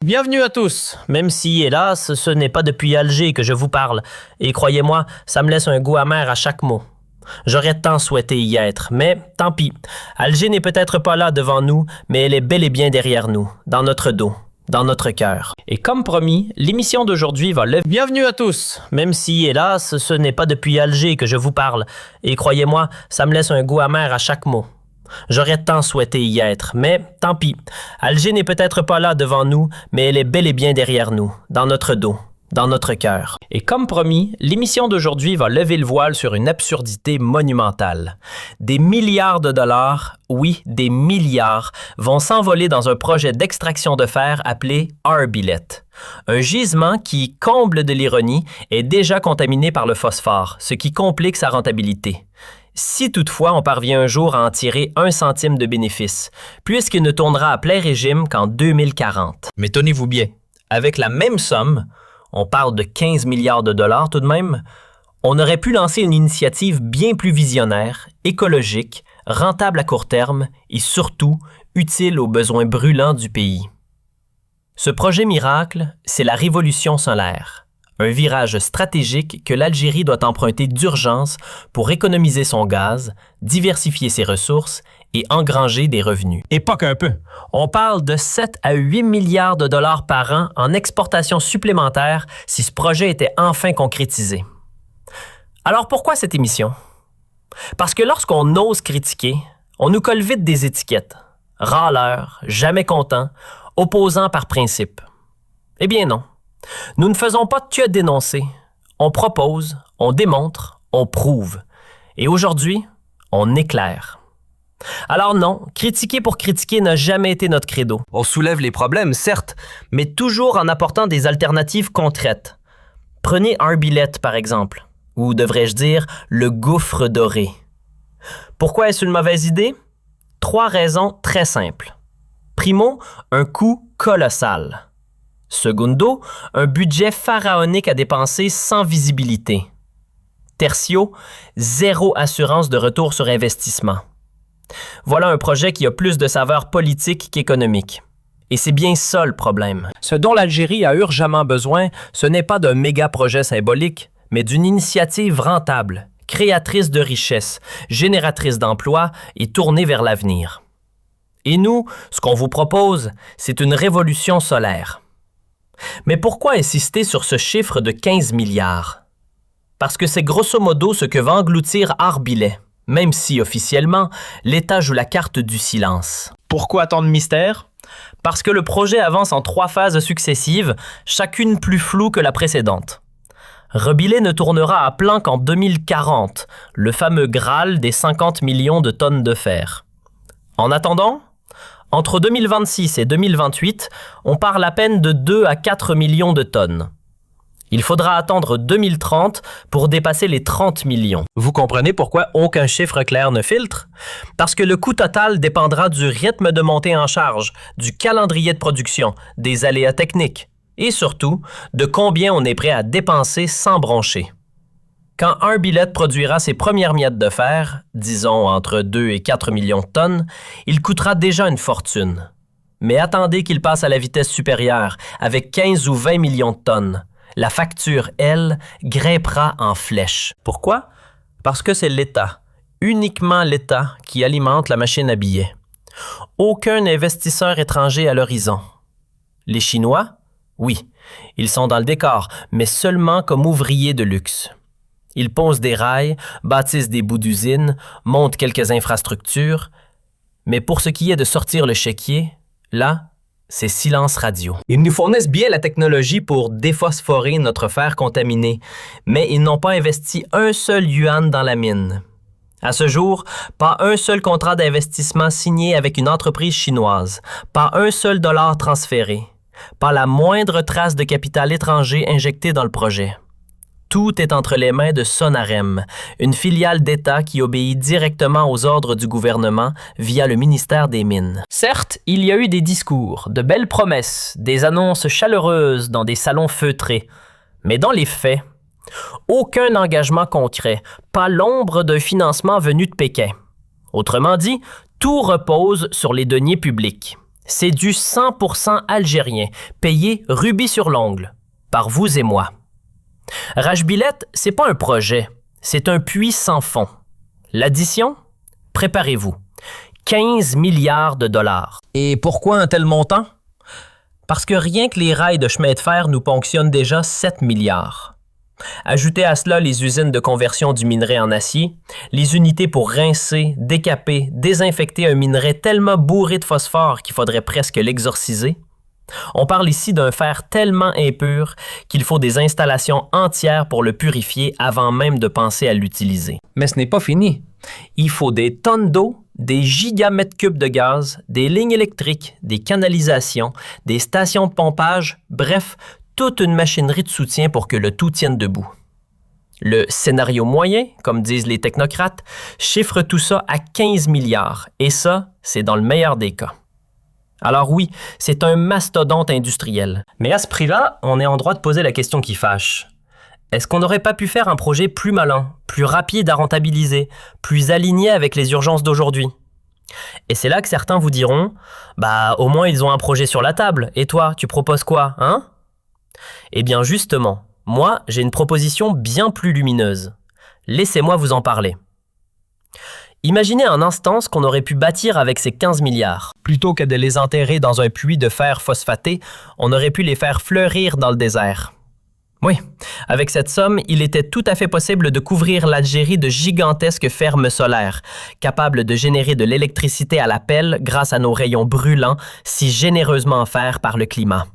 Bienvenue à tous, même si, hélas, ce n'est pas depuis Alger que je vous parle, et croyez-moi, ça me laisse un goût amer à chaque mot. J'aurais tant souhaité y être, mais tant pis. Alger n'est peut-être pas là devant nous, mais elle est bel et bien derrière nous, dans notre dos, dans notre cœur. Et comme promis, l'émission d'aujourd'hui va lever... Bienvenue à tous, même si, hélas, ce n'est pas depuis Alger que je vous parle, et croyez-moi, ça me laisse un goût amer à chaque mot. J'aurais tant souhaité y être, mais tant pis. Alger n'est peut-être pas là devant nous, mais elle est bel et bien derrière nous, dans notre dos, dans notre cœur. Et comme promis, l'émission d'aujourd'hui va lever le voile sur une absurdité monumentale. Des milliards de dollars, oui, des milliards, vont s'envoler dans un projet d'extraction de fer appelé Arbillet. Un gisement qui, comble de l'ironie, est déjà contaminé par le phosphore, ce qui complique sa rentabilité. Si toutefois on parvient un jour à en tirer 1 centime de bénéfice, puisqu'il ne tournera à plein régime qu'en 2040. Mais tenez-vous bien, avec la même somme, on parle de 15 milliards de dollars tout de même, on aurait pu lancer une initiative bien plus visionnaire, écologique, rentable à court terme et surtout utile aux besoins brûlants du pays. Ce projet miracle, c'est la révolution solaire. Un virage stratégique que l'Algérie doit emprunter d'urgence pour économiser son gaz, diversifier ses ressources et engranger des revenus. Et pas qu'un peu. On parle de 7 à 8 milliards de dollars par an en exportation supplémentaire si ce projet était enfin concrétisé. Alors pourquoi cette émission? Parce que lorsqu'on ose critiquer, on nous colle vite des étiquettes. Râleur, jamais content, opposant par principe. Eh bien non. Nous ne faisons pas que dénoncer. On propose, on démontre, on prouve. Et aujourd'hui, on éclaire. Alors non, critiquer pour critiquer n'a jamais été notre credo. On soulève les problèmes, certes, mais toujours en apportant des alternatives concrètes. Prenez Arbillet, par exemple, ou devrais-je dire, le gouffre doré. Pourquoi est-ce une mauvaise idée? 3 raisons très simples. Primo, un coût colossal. Secundo, un budget pharaonique à dépenser sans visibilité. Tertio, 0 assurance de retour sur investissement. Voilà un projet qui a plus de saveur politique qu'économique. Et c'est bien ça le problème. Ce dont l'Algérie a urgemment besoin, ce n'est pas d'un méga-projet symbolique, mais d'une initiative rentable, créatrice de richesses, génératrice d'emplois et tournée vers l'avenir. Et nous, ce qu'on vous propose, c'est une révolution solaire. Mais pourquoi insister sur ce chiffre de 15 milliards? Parce que c'est grosso modo ce que va engloutir Arbillet, même si, officiellement, l'État joue la carte du silence. Pourquoi tant de mystère? Parce que le projet avance en 3 phases successives, chacune plus floue que la précédente. Arbillet ne tournera à plein qu'en 2040, le fameux Graal des 50 millions de tonnes de fer. En attendant, entre 2026 et 2028, on parle à peine de 2 à 4 millions de tonnes. Il faudra attendre 2030 pour dépasser les 30 millions. Vous comprenez pourquoi aucun chiffre clair ne filtre? Parce que le coût total dépendra du rythme de montée en charge, du calendrier de production, des aléas techniques et surtout de combien on est prêt à dépenser sans broncher. Quand Arbillet produira ses premières miettes de fer, disons entre 2 et 4 millions de tonnes, il coûtera déjà une fortune. Mais attendez qu'il passe à la vitesse supérieure, avec 15 ou 20 millions de tonnes. La facture, elle, grimpera en flèche. Pourquoi? Parce que c'est l'État, uniquement l'État, qui alimente la machine à billets. Aucun investisseur étranger à l'horizon. Les Chinois? Oui, ils sont dans le décor, mais seulement comme ouvriers de luxe. Ils posent des rails, bâtissent des bouts d'usine, montent quelques infrastructures. Mais pour ce qui est de sortir le chéquier, là, c'est silence radio. Ils nous fournissent bien la technologie pour déphosphorer notre fer contaminé, mais ils n'ont pas investi un seul yuan dans la mine. À ce jour, pas un seul contrat d'investissement signé avec une entreprise chinoise, pas un seul dollar transféré, pas la moindre trace de capital étranger injecté dans le projet. Tout est entre les mains de Sonarem, une filiale d'État qui obéit directement aux ordres du gouvernement via le ministère des Mines. Certes, il y a eu des discours, de belles promesses, des annonces chaleureuses dans des salons feutrés. Mais dans les faits, aucun engagement concret, pas l'ombre d'un financement venu de Pékin. Autrement dit, tout repose sur les deniers publics. C'est du 100% algérien, payé rubis sur l'ongle, par vous et moi. Rajbilet, c'est pas un projet, c'est un puits sans fond. L'addition? Préparez-vous. 15 milliards de dollars. Et pourquoi un tel montant? Parce que rien que les rails de chemin de fer nous ponctionnent déjà 7 milliards. Ajoutez à cela les usines de conversion du minerai en acier, les unités pour rincer, décaper, désinfecter un minerai tellement bourré de phosphore qu'il faudrait presque l'exorciser. On parle ici d'un fer tellement impur qu'il faut des installations entières pour le purifier avant même de penser à l'utiliser. Mais ce n'est pas fini. Il faut des tonnes d'eau, des gigamètres cubes de gaz, des lignes électriques, des canalisations, des stations de pompage, bref, toute une machinerie de soutien pour que le tout tienne debout. Le scénario moyen, comme disent les technocrates, chiffre tout ça à 15 milliards, et ça, c'est dans le meilleur des cas. Alors oui, c'est un mastodonte industriel. Mais à ce prix-là, on est en droit de poser la question qui fâche. Est-ce qu'on n'aurait pas pu faire un projet plus malin, plus rapide à rentabiliser, plus aligné avec les urgences d'aujourd'hui? Et c'est là que certains vous diront, au moins ils ont un projet sur la table, et toi, tu proposes quoi, hein? Eh bien justement, moi, j'ai une proposition bien plus lumineuse. Laissez-moi vous en parler. Imaginez un instant ce qu'on aurait pu bâtir avec ces 15 milliards. Plutôt que de les enterrer dans un puits de fer phosphaté, on aurait pu les faire fleurir dans le désert. Oui, avec cette somme, il était tout à fait possible de couvrir l'Algérie de gigantesques fermes solaires, capables de générer de l'électricité à la pelle grâce à nos rayons brûlants, si généreusement offerts par le climat.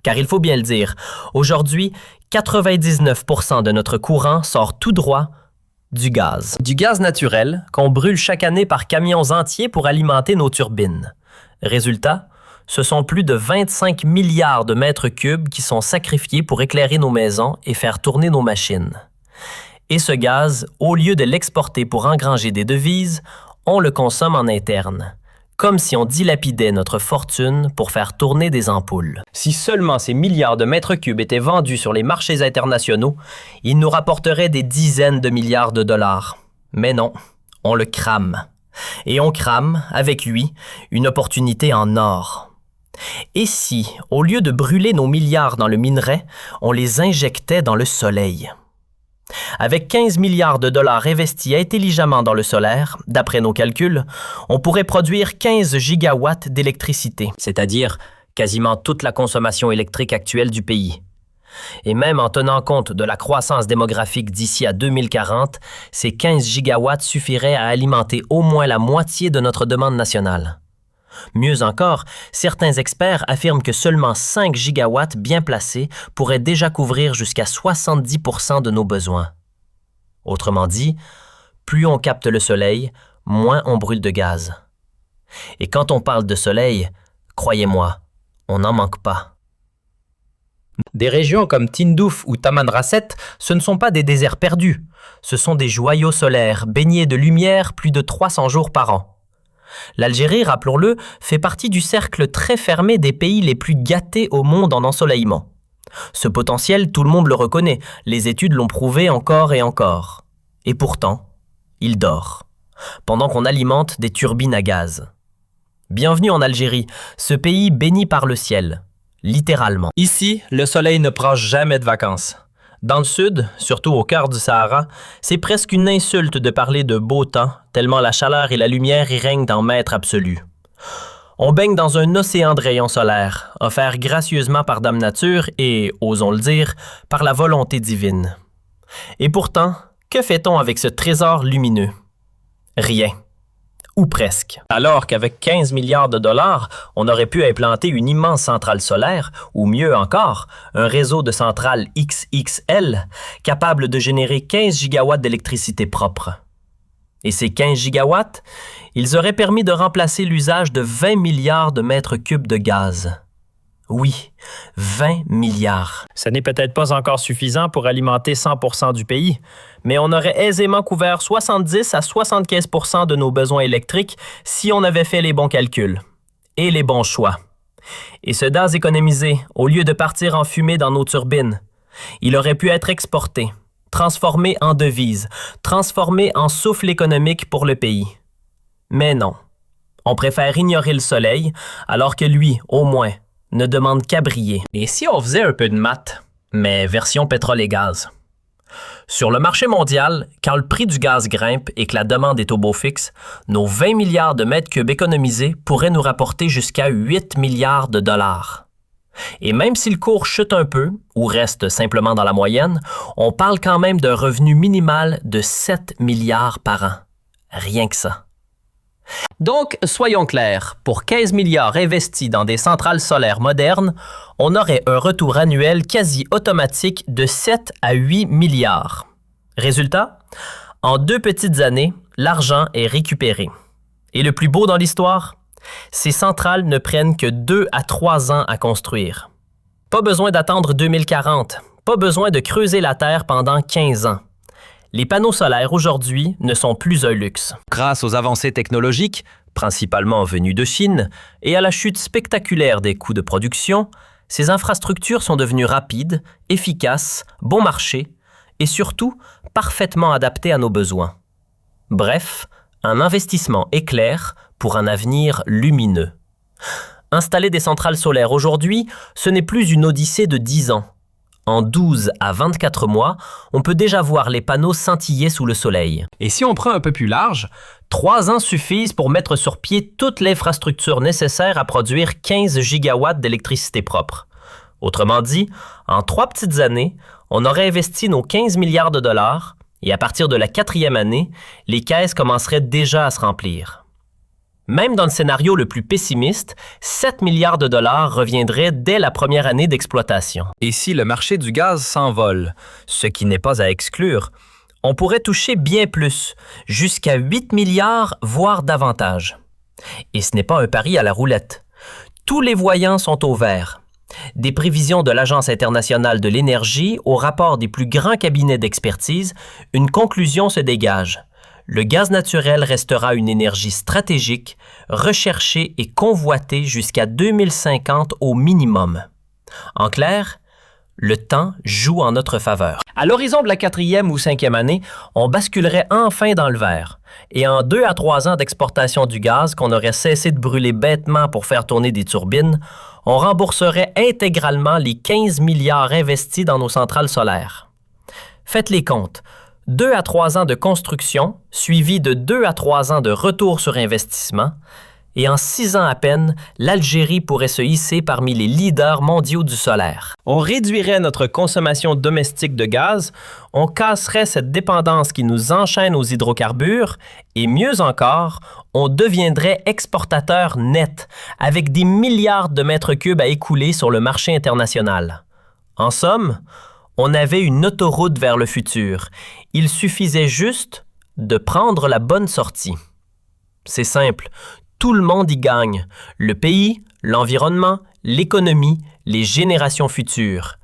Car il faut bien le dire, aujourd'hui, 99% de notre courant sort tout droit du gaz. Du gaz naturel qu'on brûle chaque année par camions entiers pour alimenter nos turbines. Résultat, ce sont plus de 25 milliards de mètres cubes qui sont sacrifiés pour éclairer nos maisons et faire tourner nos machines. Et ce gaz, au lieu de l'exporter pour engranger des devises, on le consomme en interne. Comme si on dilapidait notre fortune pour faire tourner des ampoules. Si seulement ces milliards de mètres cubes étaient vendus sur les marchés internationaux, ils nous rapporteraient des dizaines de milliards de dollars. Mais non, on le crame. Et on crame, avec lui, une opportunité en or. Et si, au lieu de brûler nos milliards dans le minerai, on les injectait dans le soleil? Avec 15 milliards de dollars investis intelligemment dans le solaire, d'après nos calculs, on pourrait produire 15 gigawatts d'électricité, c'est-à-dire quasiment toute la consommation électrique actuelle du pays. Et même en tenant compte de la croissance démographique d'ici à 2040, ces 15 gigawatts suffiraient à alimenter au moins la moitié de notre demande nationale. Mieux encore, certains experts affirment que seulement 5 gigawatts bien placés pourraient déjà couvrir jusqu'à 70% de nos besoins. Autrement dit, plus on capte le soleil, moins on brûle de gaz. Et quand on parle de soleil, croyez-moi, on n'en manque pas. Des régions comme Tindouf ou Tamanrasset, ce ne sont pas des déserts perdus. Ce sont des joyaux solaires baignés de lumière plus de 300 jours par an. L'Algérie, rappelons-le, fait partie du cercle très fermé des pays les plus gâtés au monde en ensoleillement. Ce potentiel, tout le monde le reconnaît, les études l'ont prouvé encore et encore. Et pourtant, il dort, pendant qu'on alimente des turbines à gaz. Bienvenue en Algérie, ce pays béni par le ciel, littéralement. Ici, le soleil ne prend jamais de vacances. Dans le sud, surtout au cœur du Sahara, c'est presque une insulte de parler de beau temps, tellement la chaleur et la lumière y règnent en maître absolu. On baigne dans un océan de rayons solaires, offert gracieusement par Dame Nature et, osons le dire, par la volonté divine. Et pourtant, que fait-on avec ce trésor lumineux? Rien. Ou presque. Alors qu'avec 15 milliards de dollars, on aurait pu implanter une immense centrale solaire, ou mieux encore, un réseau de centrales XXL, capable de générer 15 gigawatts d'électricité propre. Et ces 15 gigawatts, ils auraient permis de remplacer l'usage de 20 milliards de mètres cubes de gaz. Oui, 20 milliards. Ce n'est peut-être pas encore suffisant pour alimenter 100% du pays, mais on aurait aisément couvert 70 à 75% de nos besoins électriques si on avait fait les bons calculs et les bons choix. Et ce gaz économisé, au lieu de partir en fumée dans nos turbines, il aurait pu être exporté, transformé en devise, transformé en souffle économique pour le pays. Mais non, On préfère ignorer le soleil, alors que lui, au moins, ne demande qu'à briller. Et si on faisait un peu de maths, mais version pétrole et gaz? Sur le marché mondial, quand le prix du gaz grimpe et que la demande est au beau fixe, nos 20 milliards de mètres cubes économisés pourraient nous rapporter jusqu'à 8 milliards de dollars. Et même si le cours chute un peu, ou reste simplement dans la moyenne, on parle quand même d'un revenu minimal de 7 milliards par an. Rien que ça. Donc, soyons clairs, pour 15 milliards investis dans des centrales solaires modernes, on aurait un retour annuel quasi automatique de 7 à 8 milliards. Résultat, en 2 petites années, l'argent est récupéré. Et le plus beau dans l'histoire, ces centrales ne prennent que 2 à 3 ans à construire. Pas besoin d'attendre 2040, pas besoin de creuser la terre pendant 15 ans. Les panneaux solaires aujourd'hui ne sont plus un luxe. Grâce aux avancées technologiques, principalement venues de Chine, et à la chute spectaculaire des coûts de production, ces infrastructures sont devenues rapides, efficaces, bon marché et surtout parfaitement adaptées à nos besoins. Bref, un investissement éclair pour un avenir lumineux. Installer des centrales solaires aujourd'hui, ce n'est plus une odyssée de 10 ans. En 12 à 24 mois, on peut déjà voir les panneaux scintiller sous le soleil. Et si on prend un peu plus large, 3 ans suffisent pour mettre sur pied toute l'infrastructure nécessaire à produire 15 gigawatts d'électricité propre. Autrement dit, en 3 petites années, on aurait investi nos 15 milliards de dollars et à partir de la 4e année, les caisses commenceraient déjà à se remplir. Même dans le scénario le plus pessimiste, 7 milliards de dollars reviendraient dès la première année d'exploitation. Et si le marché du gaz s'envole, ce qui n'est pas à exclure, on pourrait toucher bien plus, jusqu'à 8 milliards, voire davantage. Et ce n'est pas un pari à la roulette. Tous les voyants sont au vert. Des prévisions de l'Agence internationale de l'énergie au rapport des plus grands cabinets d'expertise, une conclusion se dégage. Le gaz naturel restera une énergie stratégique, recherchée et convoitée jusqu'à 2050 au minimum. En clair, le temps joue en notre faveur. À l'horizon de la 4e ou 5e année, on basculerait enfin dans le vert. Et en 2 à 3 ans d'exportation du gaz qu'on aurait cessé de brûler bêtement pour faire tourner des turbines, on rembourserait intégralement les 15 milliards investis dans nos centrales solaires. Faites les comptes. 2 à 3 ans de construction, suivi de 2 à 3 ans de retour sur investissement, et en 6 ans à peine, l'Algérie pourrait se hisser parmi les leaders mondiaux du solaire. On réduirait notre consommation domestique de gaz, on casserait cette dépendance qui nous enchaîne aux hydrocarbures, et mieux encore, on deviendrait exportateur net, avec des milliards de mètres cubes à écouler sur le marché international. En somme, on avait une autoroute vers le futur. Il suffisait juste de prendre la bonne sortie. C'est simple, tout le monde y gagne. Le pays, l'environnement, l'économie, les générations futures.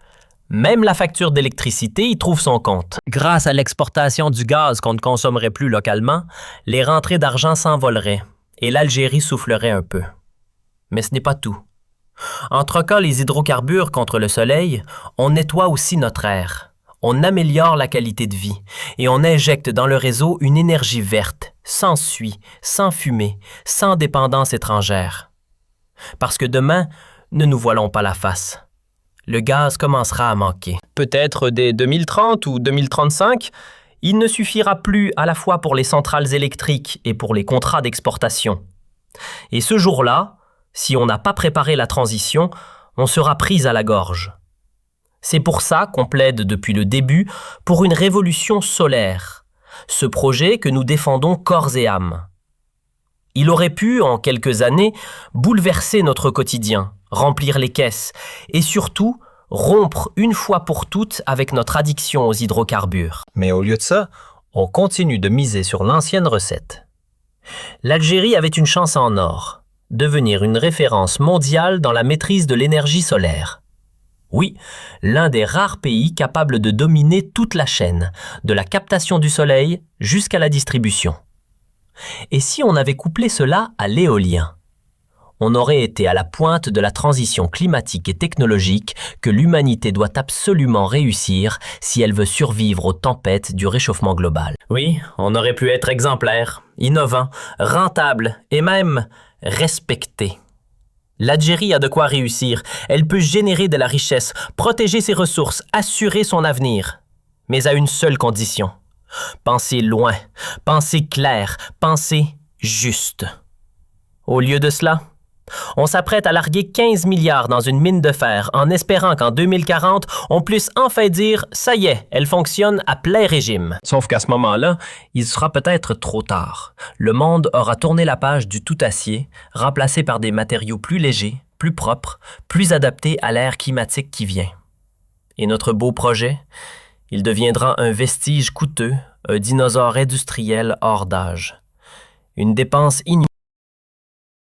Même la facture d'électricité y trouve son compte. Grâce à l'exportation du gaz qu'on ne consommerait plus localement, les rentrées d'argent s'envoleraient et l'Algérie soufflerait un peu. Mais ce n'est pas tout. En troquant les hydrocarbures contre le soleil, on nettoie aussi notre air. On améliore la qualité de vie et on injecte dans le réseau une énergie verte, sans suie, sans fumée, sans dépendance étrangère. Parce que demain, ne nous voilons pas la face. Le gaz commencera à manquer. Peut-être dès 2030 ou 2035, il ne suffira plus à la fois pour les centrales électriques et pour les contrats d'exportation. Et ce jour-là, si on n'a pas préparé la transition, on sera pris à la gorge. C'est pour ça qu'on plaide depuis le début pour une révolution solaire, ce projet que nous défendons corps et âme. Il aurait pu, en quelques années, bouleverser notre quotidien, remplir les caisses et surtout rompre une fois pour toutes avec notre addiction aux hydrocarbures. Mais au lieu de ça, on continue de miser sur l'ancienne recette. L'Algérie avait une chance en or. Devenir une référence mondiale dans la maîtrise de l'énergie solaire. Oui, l'un des rares pays capables de dominer toute la chaîne, de la captation du soleil jusqu'à la distribution. Et si on avait couplé cela à l'éolien? On aurait été à la pointe de la transition climatique et technologique que l'humanité doit absolument réussir si elle veut survivre aux tempêtes du réchauffement global. Oui, on aurait pu être exemplaire, innovant, rentable et même respecter. L'Algérie a de quoi réussir. Elle peut générer de la richesse, protéger ses ressources, assurer son avenir. Mais à une seule condition. Penser loin, penser clair, penser juste. Au lieu de cela, on s'apprête à larguer 15 milliards dans une mine de fer en espérant qu'en 2040, on puisse enfin dire « ça y est, elle fonctionne à plein régime ». Sauf qu'à ce moment-là, il sera peut-être trop tard. Le monde aura tourné la page du tout-acier, remplacé par des matériaux plus légers, plus propres, plus adaptés à l'ère climatique qui vient. Et notre beau projet, il deviendra un vestige coûteux, un dinosaure industriel hors d'âge. Une dépense inutile.